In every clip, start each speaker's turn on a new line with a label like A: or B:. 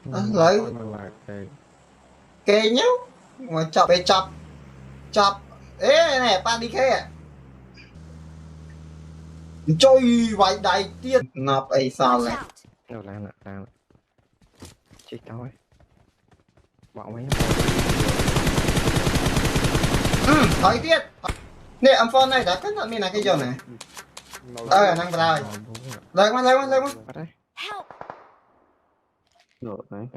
A: lấy kê nhá mà chọc về chọc ê này pa đi khe trôi vậy đại tiên nạp ấy sao
B: Watch
A: lại
B: out!
C: Đâu lan chết thôi bỏ mấy
A: thấy tiết nè âm phone này đã cất là mình là cái giờ này năng vào lấy quá
C: bắt đấy
B: Help!
D: Rồi đấy.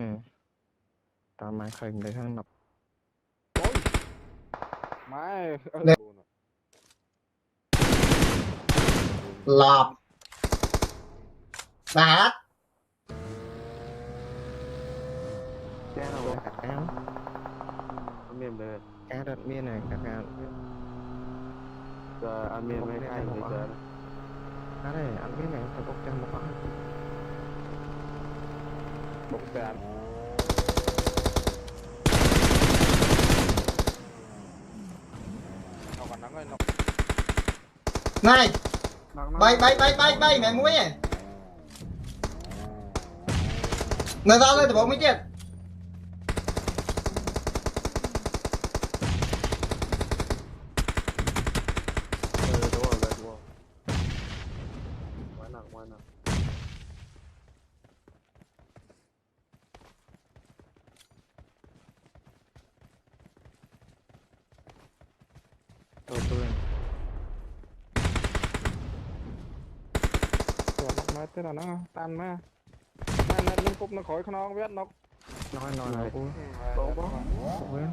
C: tao mang khinh để thằng nọc
E: Má
A: lọp bát
D: Cha đâu rồi?
C: cắt áo
D: Ăn miên về.
C: cá đất miên này cắt áo
D: Giờ ăn miên mấy cái bây giờ.
C: cá đây ăn biết này tao bốc cho một con
E: bụng tàn. Nó còn nắng ơi nó.
A: này bay mẹ muối này nó ra lên từ bộ mới chết
D: Đúng rồi, đúng rồi. Quá nặng.
C: tôi
E: Rồi nó nói thế là nó tan má. Nó lên cục nó khỏi nó không biết nó.
C: nói là ui
E: Bố.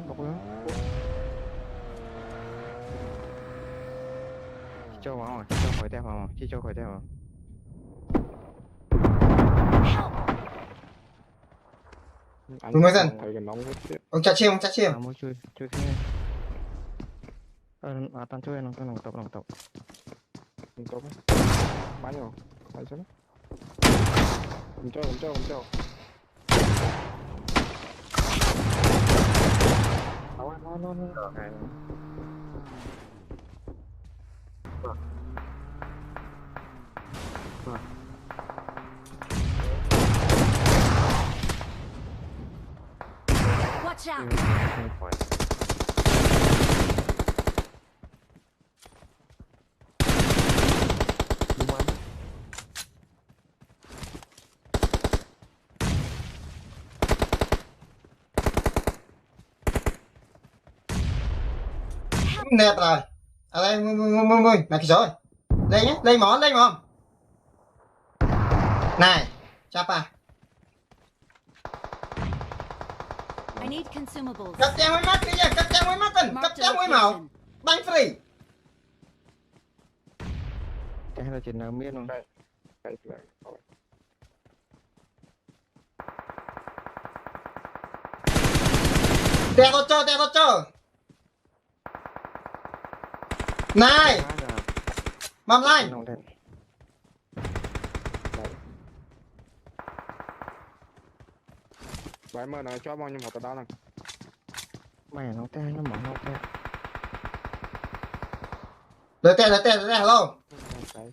C: bốc lớn cho vào rồi cho khỏi theo vào chỉ cho khỏi theo vào
A: Đúng rồi dân.
E: Thấy cái nóng hết chết.
A: ông chặt chiêm
C: mua chui thế tao chui nó lòng tộc
E: Không tốt ấy. Bán nhiều. Bán chết. Không cho.
C: nó
B: Watch out!
C: không khỏi
D: Đúng không?
A: nẹp rồi ở đây mười mẹ cái rồi đây nhé đây món này chapa
B: I need consumables.
A: cắt trang với mắt đi nha cắt trang với mắt tình cắt
B: Marked a
A: trang với màu
B: location.
A: bánh free
C: cái là chuyện nào biết không
E: Cái là
A: tè tôi cho này mầm lai
C: nông đen
E: bài mơ nó cho bao nhiêu một tờ đó này.
C: mày nó te nó mở nó te
A: đợi tè hello
E: Cái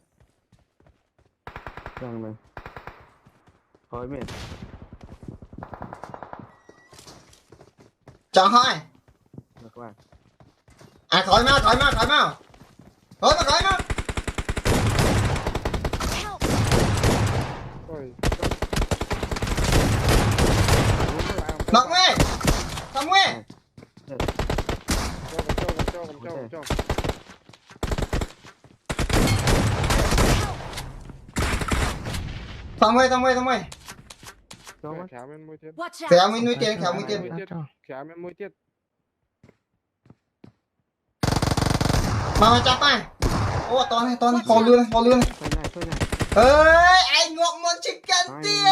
D: Rằng này. Thôi miên.
A: chào hỏi
D: Được các bạn.
A: à khỏi mau thôi mà
B: Help!
E: ôi.
A: nọc nghe xong nghe
E: Cho.
A: xong nghe
D: Cho mắt.
E: Khéo bên môi tiết.
B: Watch out!
A: khéo mới nuôi tiền
E: Khéo bên môi tiết.
A: mà chắp ai ô toàn hồ lươn
D: Thôi này.
A: ơi anh ngộm món chicken tiền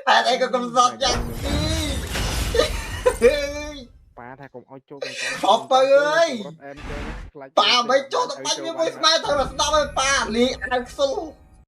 A: à đây có con giọt dành đi
E: Bà thà cũng ôi chốt.
A: Hopper ơi bà mấy chỗ tao bánh với môi smile thôi mà sao mà bà lý ăn xô